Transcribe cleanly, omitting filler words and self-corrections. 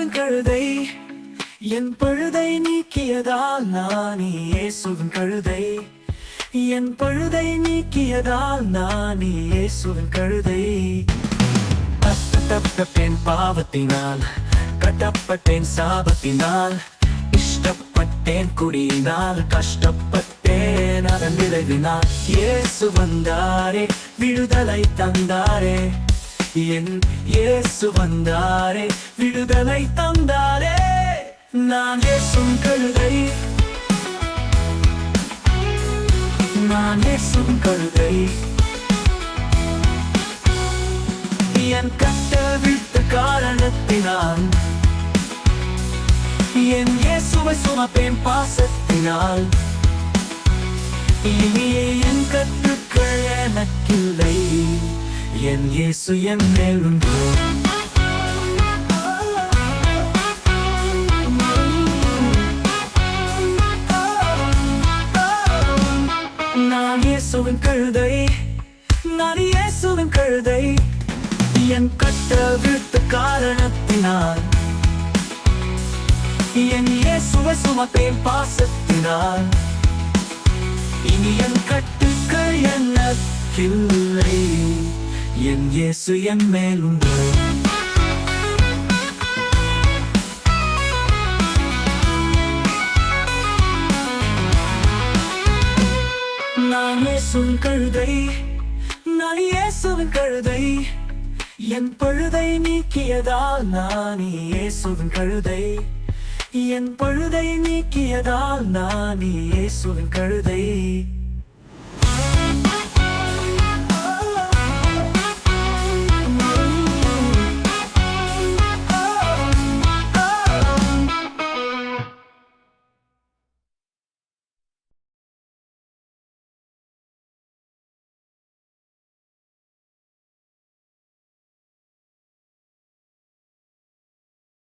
இயேசுவின் கழுதை என் பழுதை நீக்கியதால் நான் இயேசுவின் கழுதை என் பழுதை நீக்கியதால் நான் இயேசுவின் கழுதை கட்டப்பட்டேன் பாவத்தினால் கட்டப்பட்டேன் சாபத்தினால் இஷ்டப்பட்டேன் குடியினால் கஷ்டப்பட்டேன் அதன் விளைவினால் இயேசு வந்தாரே விடுதலை தந்தாரே என் இயேசு வந்தாரே விடுதலை தந்தாரே நான் இயேசுவின் கழுதை நான் இயேசுவின் கழுதை என் கட்டவிழ்த்த காரணத்தினால் என் இயேசுவை சுமப்பேன் பாசத்தினால் இனியே என் கட்டுக்கள் எனக்கில்லை என் இயேசு என் மேல் உண்டு நான் இயேசுவின் கழுதை நான் இயேசுவின் கழுதை என் கட்டவிழ்த்த காரணத்தினால் என் இயேசுவை சுமப்பேன் பாசத்தினால் இனி என் கட்டுக்கள் எனக்கில்லை என் இயேசு என் மேல் உண்டு நான் இயேசுவின் கழுதை நான் இயேசுவின் கழுதை என் பழுதை நீக்கியதால் நான் இயேசுவின் கழுதை என் பழுதை நீக்கியதால் நான் இயேசுவின் கழுதை